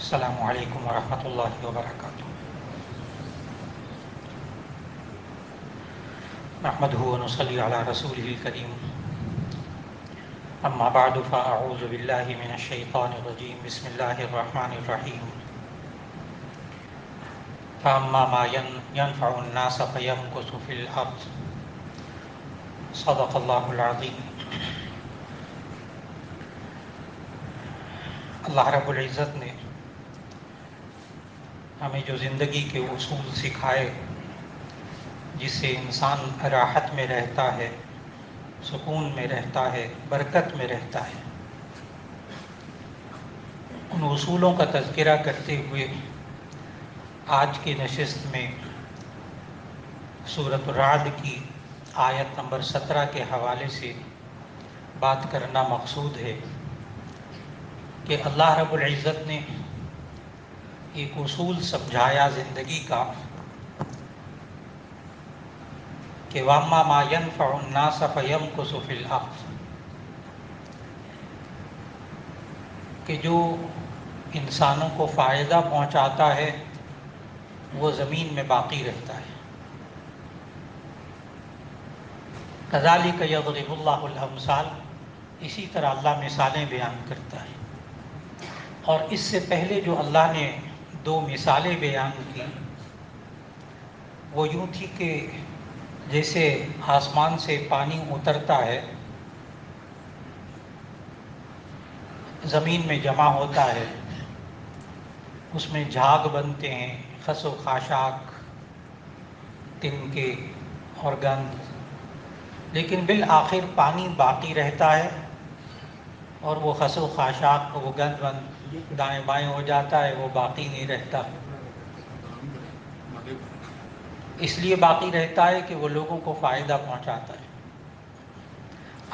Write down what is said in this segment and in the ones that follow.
السلام علیکم ورحمۃ اللہ وبرکاتہ۔ نحمده ونصلي على رسوله الكريم، اما بعد فاعوذ باللہ من الشیطان الرجیم، بسم اللہ الرحمن الرحیم۔ فاما ما ينفع الناس فيمكث في الارض، صدق اللہ العظیم۔ اللہ رب العزت نے ہمیں جو زندگی کے اصول سکھائے، جس سے انسان راحت میں رہتا ہے، سکون میں رہتا ہے، برکت میں رہتا ہے، ان اصولوں کا تذکرہ کرتے ہوئے آج کی نشست میں سورۃ الرعد کی آیت نمبر 17 کے حوالے سے بات کرنا مقصود ہے کہ اللہ رب العزت نے ایک اصول سمجھایا زندگی کا کہ وَأَمَّا مَا يَنْفَعُ النَّاسَ فَيَمْكُثُ فِي الْأَرْضِ، کہ جو انسانوں کو فائدہ پہنچاتا ہے وہ زمین میں باقی رہتا ہے۔ كَذَلِكَ يَضْرِبُ اللَّهُ الْأَمْثَالَ، اسی طرح اللہ مثالیں بیان کرتا ہے۔ اور اس سے پہلے جو اللہ نے دو مثالیں بیان کی وہ یوں تھی کہ جیسے آسمان سے پانی اترتا ہے، زمین میں جمع ہوتا ہے، اس میں جھاگ بنتے ہیں، خس و خاشاک، تنکے اور گند، لیکن بالآخر پانی باقی رہتا ہے اور وہ خس و خاشاک، وہ گند بند دائیں بائیں ہو جاتا ہے، وہ باقی نہیں رہتا۔ اس لیے باقی رہتا ہے کہ وہ لوگوں کو فائدہ پہنچاتا ہے۔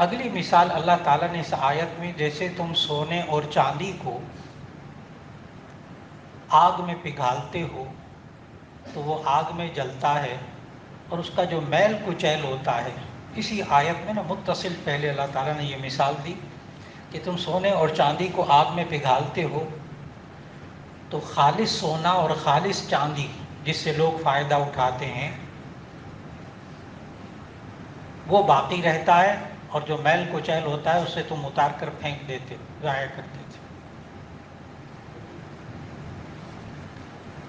اگلی مثال اللہ تعالیٰ نے اس آیت میں، جیسے تم سونے اور چاندی کو آگ میں پگھالتے ہو تو وہ آگ میں جلتا ہے اور اس کا جو میل کچیل ہوتا ہے، اسی آیت میں متصل پہلے اللہ تعالیٰ نے یہ مثال دی کہ تم سونے اور چاندی کو آگ میں پگھالتے ہو تو خالص سونا اور خالص چاندی جس سے لوگ فائدہ اٹھاتے ہیں وہ باقی رہتا ہے، اور جو میل کچیل ہوتا ہے اسے تم اتار کر پھینک دیتے، ضائع کر دیتے۔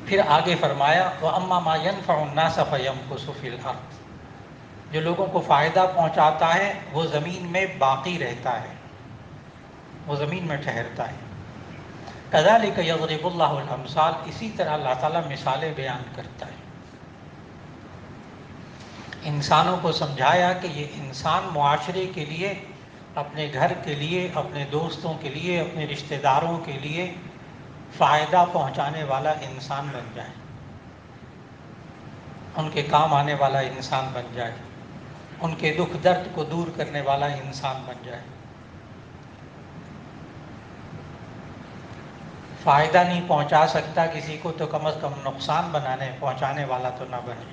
پھر آگے فرمایا وَأَمَّا مَا يَنْفَعُ النَّاسَ فَيَمْكُثُ فِي الْأَرْضِ، جو لوگوں کو فائدہ پہنچاتا ہے وہ زمین میں باقی رہتا ہے، وہ زمین میں ٹھہرتا ہے۔ كَذَلِكَ يَضْرِبُ اللَّهُ الْأَمْثَالَ، اسی طرح اللہ تعالیٰ مثالیں بیان کرتا ہے۔ انسانوں کو سمجھایا کہ یہ انسان معاشرے کے لیے، اپنے گھر کے لیے، اپنے دوستوں کے لیے، اپنے رشتہ داروں کے لیے فائدہ پہنچانے والا انسان بن جائے، ان کے کام آنے والا انسان بن جائے، ان کے دکھ درد کو دور کرنے والا انسان بن جائے۔ فائدہ نہیں پہنچا سکتا کسی کو تو کم از کم نقصان پہنچانے والا تو نہ بنے۔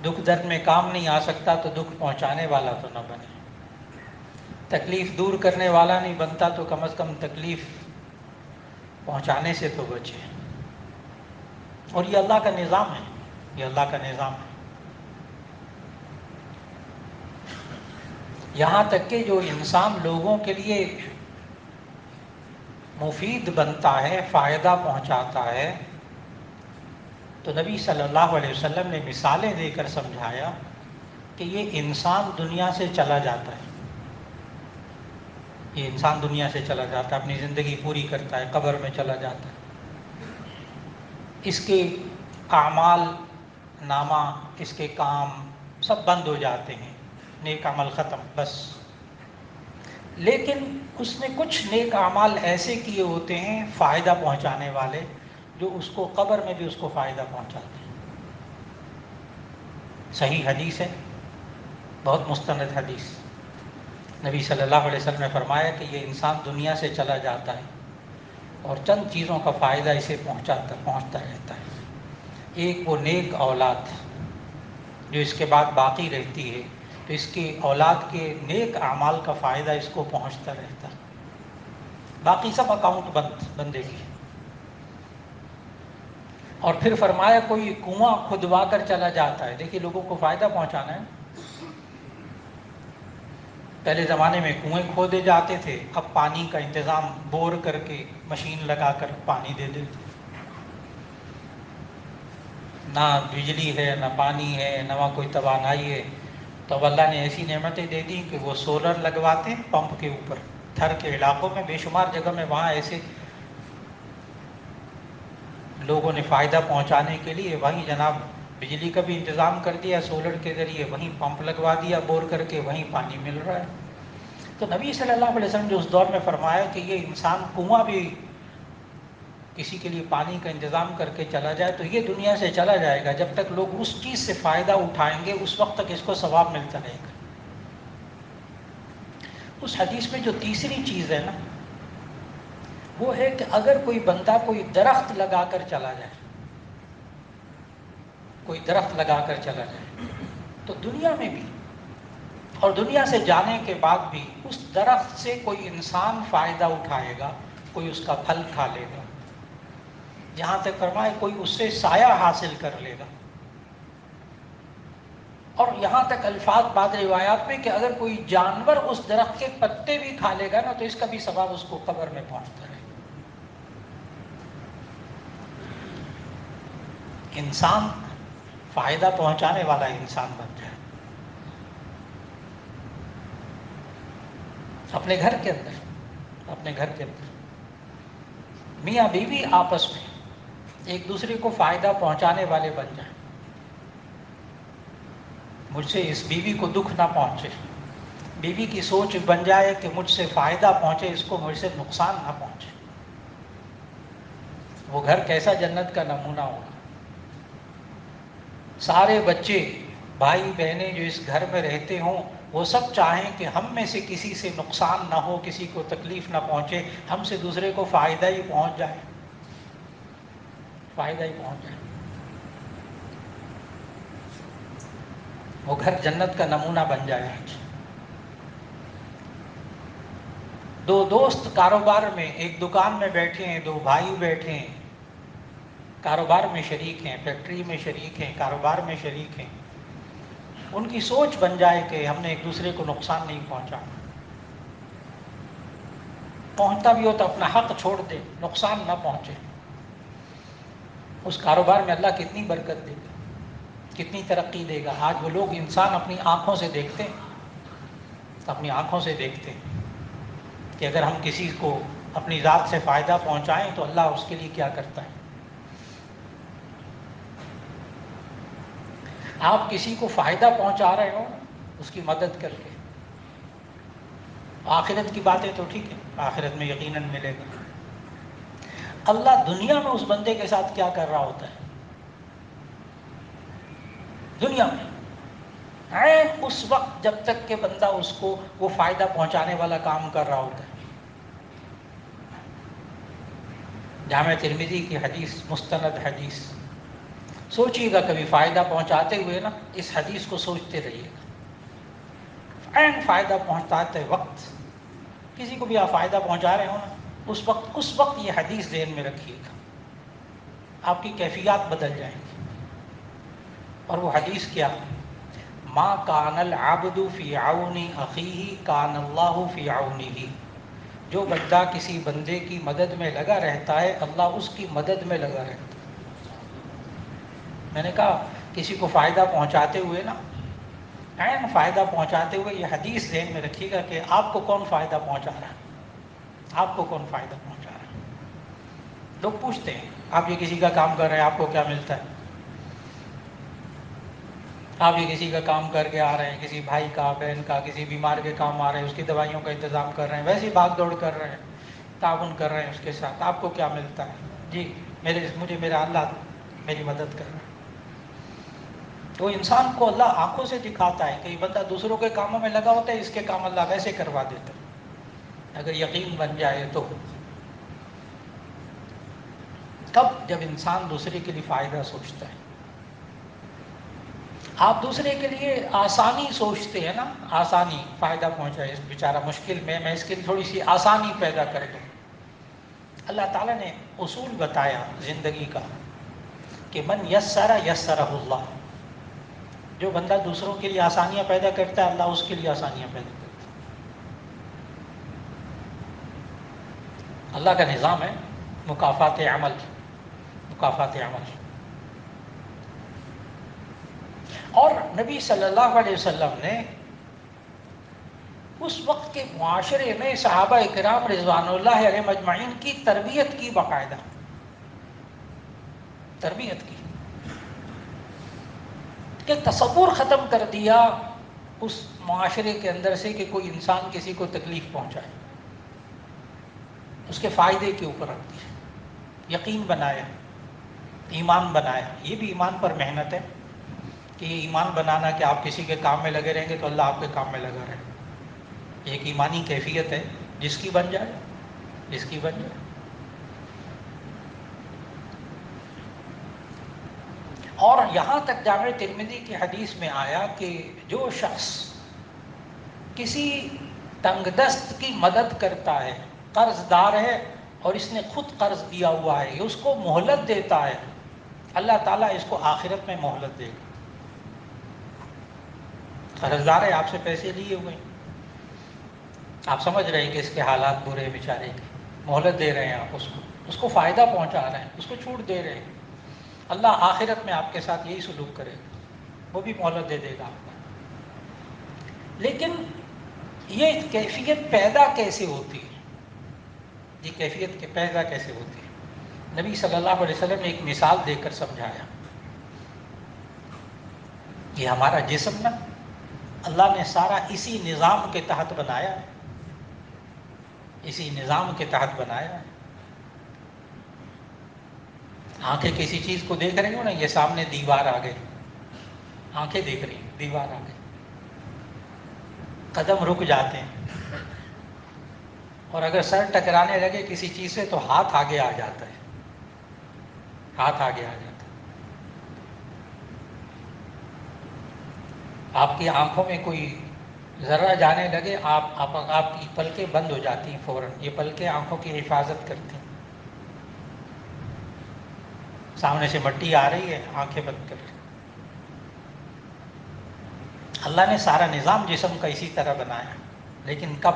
دکھ درد میں کام نہیں آ سکتا تو دکھ پہنچانے والا تو نہ بنے۔ تکلیف دور کرنے والا نہیں بنتا تو کم از کم تکلیف پہنچانے سے تو بچے۔ اور یہ اللہ کا نظام ہے، یہ اللہ کا نظام ہے۔ یہاں تک کہ جو انسان لوگوں کے لیے مفید بنتا ہے، فائدہ پہنچاتا ہے، تو نبی صلی اللہ علیہ وسلم نے مثالیں دے کر سمجھایا کہ یہ انسان دنیا سے چلا جاتا ہے، یہ انسان دنیا سے چلا جاتا ہے، اپنی زندگی پوری کرتا ہے، قبر میں چلا جاتا ہے، اس کے اعمال نامہ، اس کے کام سب بند ہو جاتے ہیں، نیک عمل ختم بس۔ لیکن اس نے کچھ نیک اعمال ایسے کیے ہوتے ہیں فائدہ پہنچانے والے، جو اس کو قبر میں بھی اس کو فائدہ پہنچاتے ہیں۔ صحیح حدیث ہے، بہت مستند حدیث۔ نبی صلی اللہ علیہ وسلم نے فرمایا کہ یہ انسان دنیا سے چلا جاتا ہے اور چند چیزوں کا فائدہ اسے پہنچتا رہتا ہے۔ ایک وہ نیک اولاد جو اس کے بعد باقی رہتی ہے، تو اس کی اولاد کے نیک اعمال کا فائدہ اس کو پہنچتا رہتا ہے۔ باقی سب اکاؤنٹ بند بندے کی، اور پھر فرمایا کوئی کنواں کھدوا کر چلا جاتا ہے، دیکھیے لوگوں کو فائدہ پہنچانا ہے۔ پہلے زمانے میں کنویں کھودے جاتے تھے، اب پانی کا انتظام بور کر کے مشین لگا کر پانی دے دیتے، نہ بجلی ہے نہ پانی ہے نہ وہاں کوئی توانائی ہے۔ تو اب اللہ نے ایسی نعمتیں دے دی کہ وہ سولر لگواتے ہیں پمپ کے اوپر، تھر کے علاقوں میں بے شمار جگہ میں وہاں ایسے لوگوں نے فائدہ پہنچانے کے لیے وہیں جناب بجلی کا بھی انتظام کر دیا، سولر کے ذریعے وہیں پمپ لگوا دیا بور کر کے، وہیں پانی مل رہا ہے۔ تو نبی صلی اللہ علیہ وسلم جو اس دور میں فرمایا کہ یہ انسان کنواں بھی کسی کے لیے پانی کا انتظام کر کے چلا جائے تو یہ دنیا سے چلا جائے گا، جب تک لوگ اس چیز سے فائدہ اٹھائیں گے اس وقت تک اس کو ثواب ملتا رہے گا۔ اس حدیث میں جو تیسری چیز ہے نا، وہ ہے کہ اگر کوئی بندہ کوئی درخت لگا کر چلا جائے، کوئی درخت لگا کر چلا جائے تو دنیا میں بھی اور دنیا سے جانے کے بعد بھی اس درخت سے کوئی انسان فائدہ اٹھائے گا، کوئی اس کا پھل کھا لے گا، جہاں تک فرمائے کوئی اس سے سایہ حاصل کر لے گا، اور یہاں تک الفاظ بعض روایات میں کہ اگر کوئی جانور اس درخت کے پتے بھی کھا لے گا نا تو اس کا بھی ثواب اس کو قبر میں پہنچتا رہے گا۔ انسان فائدہ پہنچانے والا انسان بن جائے، اپنے گھر کے اندر میاں بیوی آپس میں ایک دوسرے کو فائدہ پہنچانے والے بن جائیں۔ مجھ سے اس بیوی کو دکھ نہ پہنچے، بیوی کی سوچ بن جائے کہ مجھ سے فائدہ پہنچے، اس کو مجھ سے نقصان نہ پہنچے۔ وہ گھر کیسا جنت کا نمونہ ہوگا۔ سارے بچے بھائی بہنیں جو اس گھر میں رہتے ہوں وہ سب چاہیں کہ ہم میں سے کسی سے نقصان نہ ہو، کسی کو تکلیف نہ پہنچے، ہم سے دوسرے کو فائدہ ہی پہنچ جائے، فائدہ ہی پہنچ جائے۔ وہ گھر جنت کا نمونہ بن جائے۔ دو دوست کاروبار میں ایک دکان میں بیٹھے ہیں، دو بھائی بیٹھے ہیں، کاروبار میں شریک ہیں، فیکٹری میں شریک ہیں، کاروبار میں شریک ہیں، ان کی سوچ بن جائے کہ ہم نے ایک دوسرے کو نقصان نہیں پہنچتا بھی ہو تو اپنا حق چھوڑ دے، نقصان نہ پہنچے۔ اس کاروبار میں اللہ کتنی برکت دے گا، کتنی ترقی دے گا۔ آج وہ لوگ انسان اپنی آنکھوں سے دیکھتے ہیں، اپنی آنکھوں سے دیکھتے ہیں کہ اگر ہم کسی کو اپنی ذات سے فائدہ پہنچائیں تو اللہ اس کے لیے کیا کرتا ہے۔ آپ کسی کو فائدہ پہنچا رہے ہو اس کی مدد کر کے، آخرت کی باتیں تو ٹھیک ہے، آخرت میں یقیناً ملے گا۔ اللہ دنیا میں اس بندے کے ساتھ کیا کر رہا ہوتا ہے، دنیا میں عین اس وقت جب تک کہ بندہ اس کو وہ فائدہ پہنچانے والا کام کر رہا ہوتا ہے۔ جامع ترمذی کی حدیث، مستند حدیث، سوچیے گا کبھی فائدہ پہنچاتے ہوئے نا اس حدیث کو سوچتے رہیے گا۔ عین فائدہ پہنچاتے وقت کسی کو بھی آپ فائدہ پہنچا رہے ہو نا، اس وقت یہ حدیث ذہن میں رکھیے گا، آپ کی کیفیات بدل جائیں گی۔ اور وہ حدیث کیا؟ ما کان العبد فی عون اخیہ کان اللہ فی عونہ۔ جو بندہ کسی بندے کی مدد میں لگا رہتا ہے اللہ اس کی مدد میں لگا رہتا ہے۔ میں نے کہا کسی کو فائدہ پہنچاتے ہوئے نا، عین فائدہ پہنچاتے ہوئے یہ حدیث ذہن میں رکھیے گا کہ آپ کو کون فائدہ پہنچا رہا ہے، آپ کو کون فائدہ پہنچا رہا ہے۔ لوگ پوچھتے ہیں آپ یہ کسی کا کام کر رہے ہیں آپ کو کیا ملتا ہے، آپ یہ کسی کا کام کر کے آ رہے ہیں، کسی بھائی کا، بہن کا، کسی بیمار کے کام آ رہے ہیں، اس کی دوائیوں کا انتظام کر رہے ہیں، ویسے ہی بھاگ دوڑ کر رہے ہیں، تعاون کر رہے ہیں اس کے ساتھ، آپ کو کیا ملتا ہے؟ جی مجھے میرا اللہ میری مدد کر رہا ہے۔ تو انسان کو اللہ آنکھوں سے دکھاتا ہے کہ یہ بندہ دوسروں کے کاموں میں لگا ہوتا ہے، اس کے کام اللہ ویسے کروا دیتا ہے، اگر یقین بن جائے تو۔ کب؟ جب انسان دوسرے کے لیے فائدہ سوچتا ہے۔ آپ دوسرے کے لیے آسانی سوچتے ہیں نا، آسانی، فائدہ پہنچائے، اس بیچارہ مشکل میں اس کے لیے تھوڑی سی آسانی پیدا کر دوں۔ اللہ تعالیٰ نے اصول بتایا زندگی کا کہ من یسر یسرہ اللہ، جو بندہ دوسروں کے لیے آسانیاں پیدا کرتا ہے اللہ اس کے لیے آسانیاں پیدا کرتا ہے۔ اللہ کا نظام ہے مکافات عمل، مکافات عمل۔ اور نبی صلی اللہ علیہ وسلم نے اس وقت کے معاشرے میں صحابہ کرام رضوان اللہ علیہ مجمعین کی تربیت کی، باقاعدہ تربیت کی، کہ تصور ختم کر دیا اس معاشرے کے اندر سے کہ کوئی انسان کسی کو تکلیف پہنچائے، اس کے فائدے کے اوپر رکھ دیا، یقین بنایا، ایمان بنایا۔ یہ بھی ایمان پر محنت ہے کہ یہ ایمان بنانا کہ آپ کسی کے کام میں لگے رہیں گے تو اللہ آپ کے کام میں لگا رہے، یہ ایک ایمانی کیفیت ہے، جس کی بن جائے، جس کی بن جائے۔ اور یہاں تک جامع ترمذی کی حدیث میں آیا کہ جو شخص کسی تنگ دست کی مدد کرتا ہے، قرض دار ہے اور اس نے خود قرض دیا ہوا ہے، اس کو مہلت دیتا ہے، اللہ تعالیٰ اس کو آخرت میں مہلت دے گا۔ قرض دار ہے، آپ سے پیسے لیے ہوئے ہیں، آپ سمجھ رہے ہیں کہ اس کے حالات برے بیچارے کے، مہلت دے رہے ہیں آپ اس کو فائدہ پہنچا رہے ہیں، اس کو چھوٹ دے رہے ہیں، اللہ آخرت میں آپ کے ساتھ یہی سلوک کرے گا، وہ بھی مہلت دے دے گا آپ کو۔ لیکن یہ کیفیت پیدا کیسے ہوتی ہے؟ یہ کیفیت پیدا کیسے ہوتی ہے؟ نبی صلی اللہ علیہ وسلم نے ایک مثال دے کر سمجھایا۔ یہ ہمارا جسم نا، اللہ نے سارا اسی نظام کے تحت بنایا ہے، اسی نظام کے تحت بنایا ہے۔ آنکھیں کسی چیز کو دیکھ رہی ہوں نا، یہ سامنے دیوار آ گئی، آنکھیں دیکھ رہی ہیں دیوار آ گئی، قدم رک جاتے ہیں، اور اگر سر ٹکرانے لگے کسی چیز سے تو ہاتھ آگے آ جاتا ہے، ہاتھ آگے آ جاتا ہے۔ آپ کی آنکھوں میں کوئی ذرہ جانے لگے، آپ کی پلکیں بند ہو جاتی ہیں فوراً، یہ پلکیں آنکھوں کی حفاظت کرتی ہیں۔ سامنے سے مٹی آ رہی ہے، آنکھیں بند کر، اللہ نے سارا نظام جسم کا اسی طرح بنایا، لیکن کب؟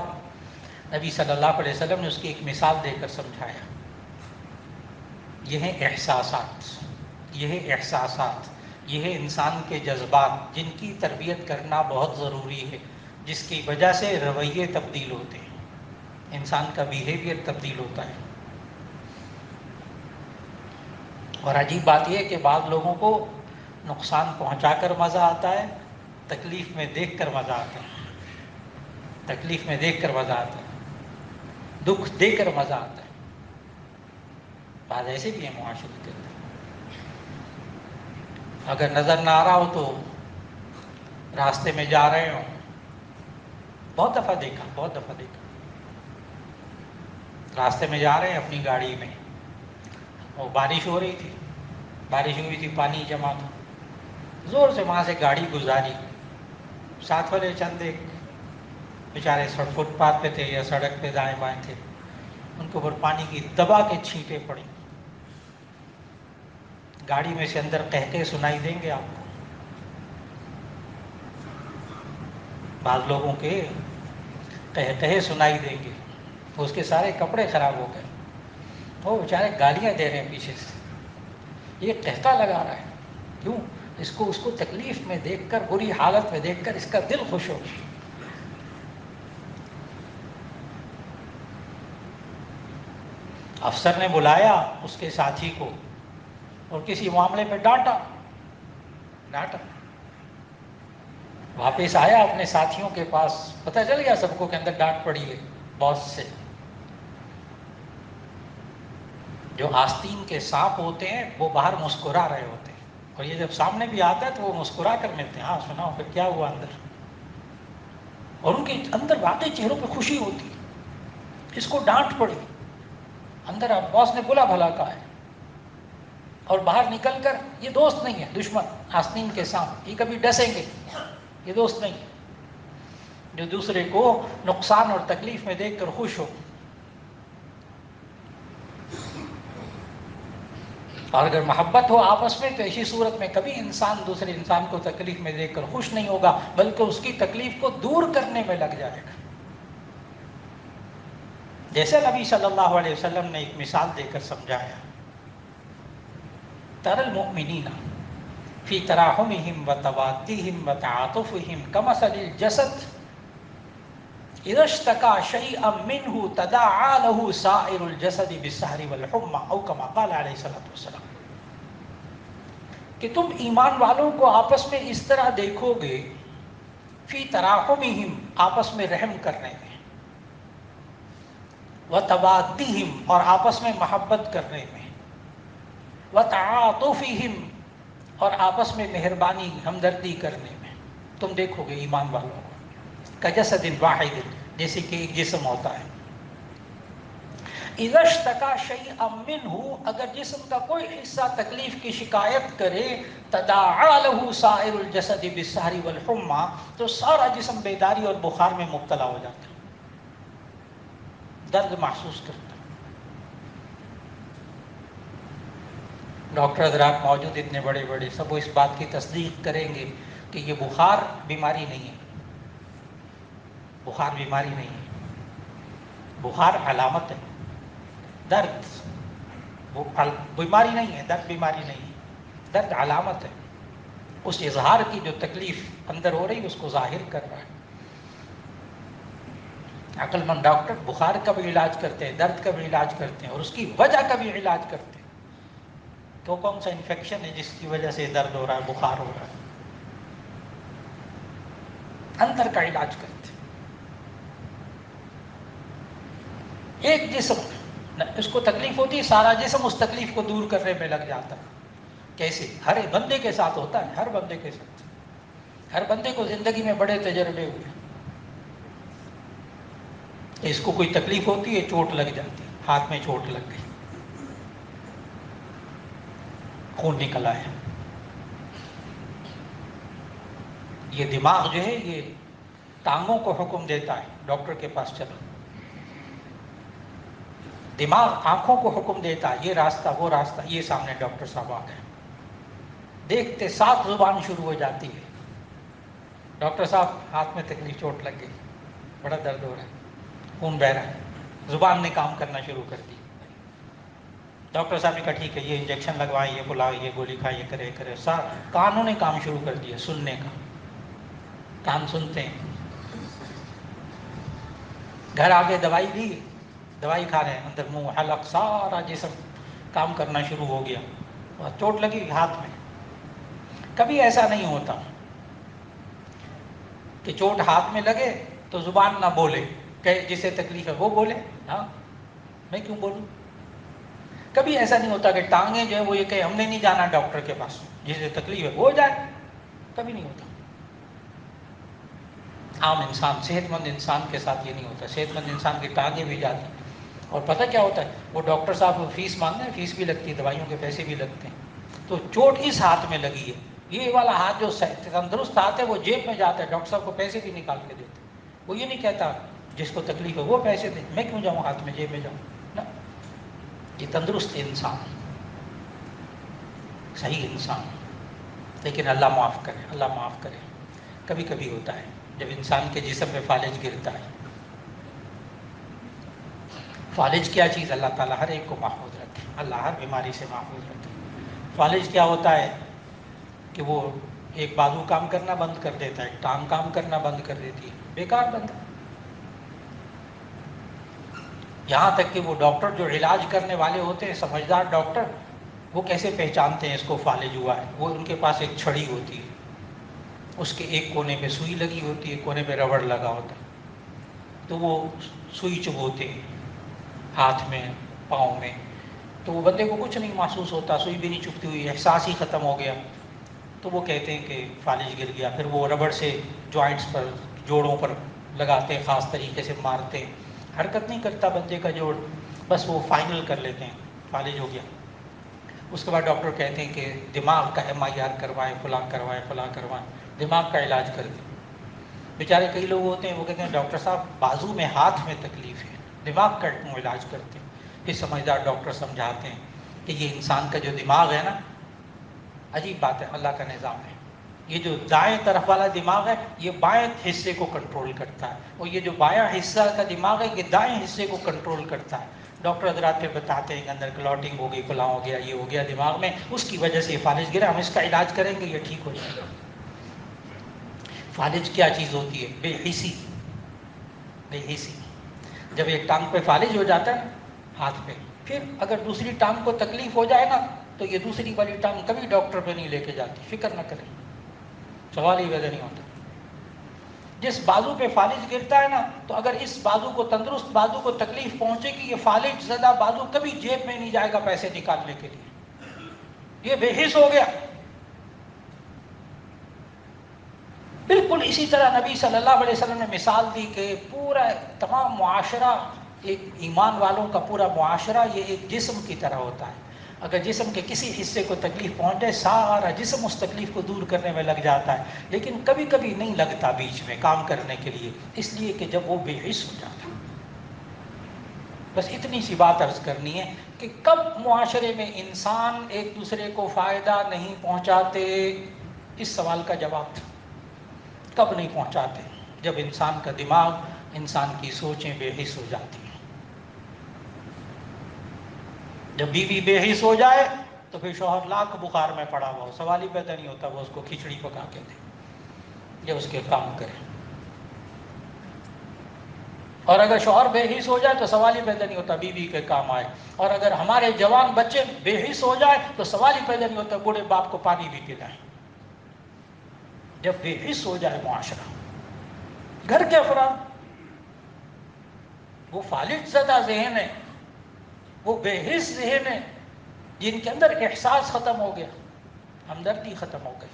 نبی صلی اللہ علیہ وسلم نے اس کی ایک مثال دے کر سمجھایا۔ یہ ہیں احساسات، یہ ہے احساسات، یہ ہے انسان کے جذبات، جن کی تربیت کرنا بہت ضروری ہے، جس کی وجہ سے رویے تبدیل ہوتے ہیں، انسان کا بیہیویئر تبدیل ہوتا ہے۔ اور عجیب بات یہ ہے کہ بعض لوگوں کو نقصان پہنچا کر مزہ آتا ہے، تکلیف میں دیکھ کر مزہ آتا ہے، تکلیف میں دیکھ کر مزہ آتا ہے، دکھ دے کر مزہ آتا ہے۔ بعض ایسے بھی ہیں معاشرے کے اندر، اگر نظر نہ آ رہا ہو تو راستے میں جا رہے ہوں، بہت دفعہ دیکھا، بہت دفعہ دیکھا، راستے میں جا رہے ہیں اپنی گاڑی میں، وہ بارش ہو رہی تھی، بارش ہوئی تھی، پانی جمع تھا، زور سے وہاں سے گاڑی گزاری، ساتھ والے چند ایک بیچارے فٹ پاتھ پہ تھے یا سڑک پہ دائیں بائیں تھے، ان کے اوپر پانی کی دبا کے چھینٹیں پڑی، گاڑی میں سے اندر قہقہے سنائی دیں گے آپ کو، بعض لوگوں کے قہقہے سنائی دیں گے، اس کے سارے کپڑے خراب ہو گئے، وہ بیچارے گالیاں دے رہے ہیں پیچھے سے، یہ قہقہ لگا رہا ہے، کیوں؟ اس کو تکلیف میں دیکھ کر، بری حالت میں دیکھ کر اس کا دل خوش ہو۔ افسر نے بلایا اس کے ساتھی کو اور کسی معاملے پہ ڈانٹا، واپس آیا اپنے ساتھیوں کے پاس، پتہ چل گیا سب کو کہ اندر ڈانٹ پڑی ہے باس سے۔ جو آستین کے سانپ ہوتے ہیں وہ باہر مسکرا رہے ہوتے ہیں، اور یہ جب سامنے بھی آتا ہے تو وہ مسکرا کر ملتے ہیں، ہاں سناؤ پھر کیا ہوا اندر، اور ان کے اندر واقعی چہروں پہ خوشی ہوتی ہے، اس کو ڈانٹ پڑی، اندر باس نے بلا بھلا کہا ہے، اور باہر نکل کر یہ دوست نہیں ہے، دشمن، آستین کے سانپ، یہ کبھی ڈسیں گے، یہ دوست نہیں، جو دوسرے کو نقصان اور تکلیف میں دیکھ کر خوش ہو۔ اور اگر محبت ہو آپس میں تو ایسی صورت میں کبھی انسان دوسرے انسان کو تکلیف میں دیکھ کر خوش نہیں ہوگا، بلکہ اس کی تکلیف کو دور کرنے میں لگ جائے گا۔ جیسے نبی صلی اللہ علیہ وسلم نے ایک مثال دے کر سمجھایا، تر المؤمنین فی تراحمہم وتوادہم وتعاطفہم کمثل الجسد اذا اشتکا شیئا منہ تداعی لہ سائر الجسد بالسہر والحمى او کما قال علیہ الصلوۃ والسلام، کہ تم ایمان والوں کو آپس میں اس طرح دیکھو گے، فی تراحمہم آپس میں رحم کرنے میں، وتوادہم اور آپس میں محبت کرنے میں، وتعاطفہم اور آپس میں مہربانی ہمدردی کرنے میں، تم دیکھو گے ایمان والوں کو کجسد واحد، جیسے کہ ایک جسم ہوتا ہے، اذا اشتکا شیئا منہ اگر جسم کا کوئی حصہ تکلیف کی شکایت کرے، تداعی لہ سائر الجسد بالسہر والحمى تو سارا جسم بیداری اور بخار میں مبتلا ہو جاتا ہے، درد محسوس کرتا ہے۔ ڈاکٹر حضرات موجود اتنے بڑے بڑے، سب وہ اس بات کی تصدیق کریں گے کہ یہ بخار بیماری نہیں ہے، بخار بیماری نہیں ہے، بخار علامت ہے، درد وہ بیماری نہیں ہے، درد بیماری نہیں ہے، درد علامت ہے، اس اظہار کی جو تکلیف اندر ہو رہی ہے اس کو ظاہر کر رہا ہے۔ عقل مند ڈاکٹر بخار کا بھی علاج کرتے ہیں، درد کا بھی علاج کرتے ہیں، اور اس کی وجہ کا بھی علاج کرتے ہیں، تو کون سا انفیکشن ہے جس کی وجہ سے درد ہو رہا ہے، بخار ہو رہا ہے، اندر کا علاج کرتے ہیں۔ ایک جسم اس کو تکلیف ہوتی ہے، سارا جسم اس تکلیف کو دور کرنے میں لگ جاتا ہے۔ کیسے؟ ہر ایک بندے کے ساتھ ہوتا ہے، ہر بندے کے ساتھ، ہر بندے کو زندگی میں بڑے تجربے ہوئے، اس کو کوئی تکلیف ہوتی ہے، چوٹ لگ جاتی ہے، ہاتھ میں چوٹ لگ گئی، خون نکل آیا، یہ دماغ جو ہے یہ ٹانگوں کو حکم دیتا ہے ڈاکٹر کے پاس چلو، دماغ آنکھوں کو حکم دیتا ہے یہ راستہ وہ راستہ، یہ سامنے ڈاکٹر صاحب آ گئے، دیکھتے ساتھ زبان شروع ہو جاتی ہے، ڈاکٹر صاحب ہاتھ میں تکلیف، چوٹ لگ گئی، بڑا درد ہو رہا ہے، خون بہ رہا ہے، زبان نے کام کرنا شروع کر دی، ڈاکٹر صاحب نے کہا ٹھیک ہے یہ انجیکشن لگوائیں، یہ بلاؤ، یہ گولی کھائیں، یہ کرے کرے، کانوں نے کام شروع کر دیا سننے کا، کان سنتے ہیں، گھر آگے دوائی دی، دوائی کھا رہے ہیں، اندر منہ حلق سارا جسم کام کرنا شروع ہو گیا، اور چوٹ لگی ہاتھ میں۔ کبھی ایسا نہیں ہوتا کہ چوٹ ہاتھ میں لگے تو زبان نہ بولے، کہ جسے تکلیف ہے وہ بولے، ہاں میں کیوں بولوں؟ کبھی ایسا نہیں ہوتا کہ ٹانگیں جو ہے وہ یہ کہ ہم نے نہیں جانا ڈاکٹر کے پاس، جسے تکلیف ہے وہ جائے، کبھی نہیں ہوتا۔ عام انسان، صحت مند انسان کے ساتھ یہ نہیں ہوتا، صحت مند انسان کی ٹانگیں بھی جاتی ہیں، اور پتہ کیا ہوتا ہے، وہ ڈاکٹر صاحب فیس مانگتے ہیں، فیس بھی لگتی ہے، دوائیوں کے پیسے بھی لگتے ہیں، تو چوٹ اس ہاتھ میں لگی ہے، یہ والا ہاتھ جو تندرست ہاتھ ہے وہ جیب میں جاتا ہے، ڈاکٹر صاحب کو پیسے بھی نکال کے دیتے، وہ یہ نہیں کہتا جس کو تکلیف ہے وہ پیسے دے، میں کیوں جاؤں ہاتھ میں، جیب میں جاؤں نا، یہ تندرست انسان، صحیح انسان، لیکن اللہ معاف کرے، اللہ معاف کرے، کبھی کبھی ہوتا ہے جب انسان کے جسم پہ فالج گرتا ہے۔ فالج کیا چیز؟ اللہ تعالیٰ ہر ایک کو محفوظ رکھے، اللہ ہر بیماری سے محفوظ رکھے۔ فالج کیا ہوتا ہے کہ وہ ایک بازو کام کرنا بند کر دیتا ہے، ایک ٹانگ کام کرنا بند کر دیتی ہے، بیکار بند۔ یہاں تک کہ وہ ڈاکٹر جو علاج کرنے والے ہوتے ہیں، سمجھدار ڈاکٹر، وہ کیسے پہچانتے ہیں اس کو فالج ہوا ہے؟ وہ ان کے پاس ایک چھڑی ہوتی ہے، اس کے ایک کونے پہ سوئی لگی ہوتی ہے، ایک کونے پہ ربڑ لگا ہوتا ہے، تو وہ سوئی چبھوتے ہیں ہاتھ میں، پاؤں میں، تو وہ بندے کو کچھ نہیں محسوس ہوتا، سوئی بھی نہیں چبھتی ہوئی، احساس ہی ختم ہو گیا، تو وہ کہتے ہیں کہ فالج گر گیا۔ پھر وہ ربڑ سے جوائنٹس پر، جوڑوں پر لگاتے ہیں، خاص طریقے سے مارتے ہیں، حرکت نہیں کرتا بندے کا جوڑ، بس وہ فائنل کر لیتے ہیں فالج ہو گیا۔ اس کے بعد ڈاکٹر کہتے ہیں کہ دماغ کا MIR کروائیں، فلاں کروائیں، فلاں کروائیں، دماغ کا علاج کر دیں۔ بیچارے کئی لوگ ہوتے ہیں وہ کہتے ہیں ڈاکٹر صاحب بازو میں، ہاتھ میں تکلیف ہے، دماغ کا علاج کرتے ہیں، پھر سمجھدار ڈاکٹر سمجھاتے ہیں کہ یہ انسان کا جو دماغ ہے نا، عجیب بات ہے، اللہ کا نظام ہے. یہ جو دائیں طرف والا دماغ ہے یہ بائیں حصے کو کنٹرول کرتا ہے، اور یہ جو بایاں حصہ کا دماغ ہے یہ دائیں حصے کو کنٹرول کرتا ہے. ڈاکٹر حضرات پہ بتاتے ہیں کہ اندر کلاٹنگ ہو گئی، فلاں ہو گیا، یہ ہو گیا دماغ میں، اس کی وجہ سے یہ فالج گرا، ہم اس کا علاج کریں گے، یہ ٹھیک ہو جائے گا. فالج کیا چیز ہوتی ہے؟ بے حسی. بے حسی. جب ایک ٹانگ پہ فالج ہو جاتا ہے ہاتھ پہ، پھر اگر دوسری ٹانگ کو تکلیف ہو جائے نا تو یہ دوسری والی ٹانگ کبھی ڈاکٹر پہ نہیں لے کے جاتی. فکر نہ کریں، سوال ہی ویسے نہیں ہوتا. جس بازو پہ فالج گرتا ہے نا، تو اگر اس بازو کو، تندرست بازو کو تکلیف پہنچے گی، یہ فالج زدہ بازو کبھی جیب میں نہیں جائے گا پیسے نکالنے کے لیے. یہ بے حس ہو گیا. بالکل اسی طرح نبی صلی اللہ علیہ وسلم نے مثال دی کہ پورا تمام معاشرہ، ایک ایمان والوں کا پورا معاشرہ یہ ایک جسم کی طرح ہوتا ہے. اگر جسم کے کسی حصے کو تکلیف پہنچے، سارا جسم اس تکلیف کو دور کرنے میں لگ جاتا ہے، لیکن کبھی کبھی نہیں لگتا بیچ میں کام کرنے کے لیے، اس لیے کہ جب وہ بے حس ہو جاتا ہے. بس اتنی سی بات عرض کرنی ہے کہ کب معاشرے میں انسان ایک دوسرے کو فائدہ نہیں پہنچاتے، اس سوال کا جواب تھا. کب نہیں پہنچاتے؟ جب انسان کا دماغ، انسان کی سوچیں بے حس ہو جاتی ہیں. جب بیوی بے حس ہو جائے تو پھر شوہر لاکھ بخار میں پڑا ہوا ہو، سوال ہی پیدا نہیں ہوتا وہ اس کو کھچڑی پکا کے دے یا اس کے کام کرے. اور اگر شوہر بے حس ہو جائے تو سوال ہی پیدا نہیں ہوتا بیوی کے کام آئے. اور اگر ہمارے جوان بچے بے حس ہو جائے تو سوال ہی پیدا نہیں ہوتا بوڑھے باپ کو پانی بھی پلائیں. جب بے حس ہو جائے معاشرہ، گھر کے افراد، وہ فالج زدہ ذہن ہے، وہ بے حس ذہن ہے، جن کے اندر احساس ختم ہو گیا، ہمدردی ختم ہو گئی،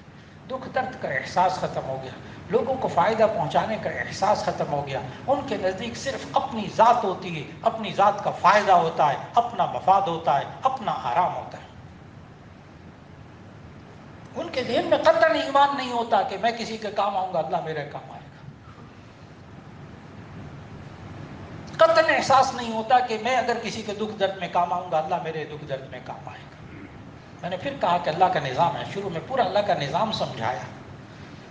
دکھ درد کا احساس ختم ہو گیا، لوگوں کو فائدہ پہنچانے کا احساس ختم ہو گیا. ان کے نزدیک صرف اپنی ذات ہوتی ہے، اپنی ذات کا فائدہ ہوتا ہے، اپنا مفاد ہوتا ہے، اپنا آرام ہوتا ہے. ان کے ذہن میں قطعاً ایمان نہیں ہوتا کہ میں کسی کے کام آؤں گا اللہ میرے کام آئے گا. قطعاً احساس نہیں ہوتا کہ میں اگر کسی کے دکھ درد میں کام آؤں گا اللہ میرے دکھ درد میں کام آئے گا. میں نے پھر کہا کہ اللہ کا نظام ہے. شروع میں پورا اللہ کا نظام سمجھایا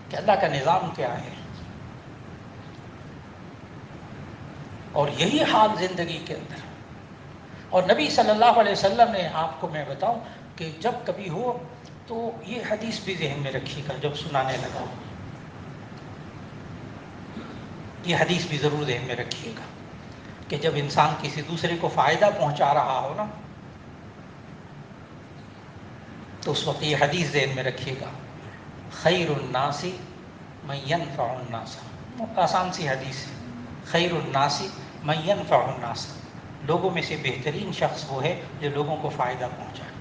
کہ اللہ کا نظام کیا ہے، اور یہی حال زندگی کے اندر. اور نبی صلی اللہ علیہ وسلم نے، آپ کو میں بتاؤں کہ جب کبھی ہو تو یہ حدیث بھی ذہن میں رکھیے گا جب سنانے لگا، یہ حدیث بھی ضرور ذہن میں رکھیے گا کہ جب انسان کسی دوسرے کو فائدہ پہنچا رہا ہو نا تو اس وقت یہ حدیث ذہن میں رکھیے گا، خیر الناس من ينفع الناس. آسان سی حدیث ہے، خیر الناس من ينفع الناس. لوگوں میں سے بہترین شخص وہ ہے جو لوگوں کو فائدہ پہنچائے.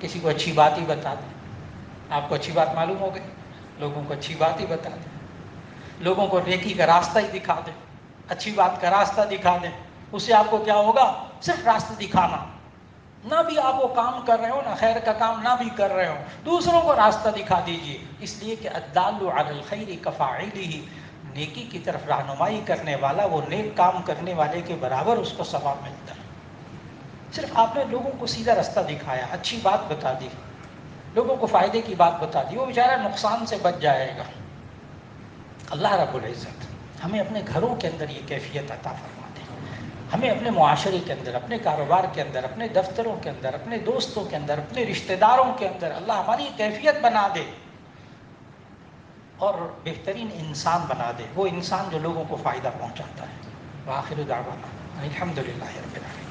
کسی کو اچھی بات ہی بتا دیں، آپ کو اچھی بات معلوم ہو گئی، لوگوں کو اچھی بات ہی بتا دیں، لوگوں کو نیکی کا راستہ ہی دکھا دیں، اچھی بات کا راستہ دکھا دیں. اس سے آپ کو کیا ہوگا؟ صرف راستہ دکھانا، نہ بھی آپ وہ کام کر رہے ہو، نہ خیر کا کام نہ بھی کر رہے ہو، دوسروں کو راستہ دکھا دیجئے. اس لیے کہ الدال علی الخیر کفاعلہ، نیکی کی طرف رہنمائی کرنے والا وہ نیک کام کرنے والے کے برابر اس کو ثواب ملتا ہے. صرف آپ نے لوگوں کو سیدھا راستہ دکھایا، اچھی بات بتا دی، لوگوں کو فائدے کی بات بتا دی، وہ بیچارہ نقصان سے بچ جائے گا. اللہ رب العزت ہمیں اپنے گھروں کے اندر یہ کیفیت عطا فرما دے، ہمیں اپنے معاشرے کے اندر، اپنے کاروبار کے اندر، اپنے دفتروں کے اندر، اپنے دوستوں کے اندر، اپنے رشتہ داروں کے اندر اللہ ہماری کیفیت بنا دے اور بہترین انسان بنا دے، وہ انسان جو لوگوں کو فائدہ پہنچاتا ہے. وآخر دعوانا الحمدللہ رب العالمین.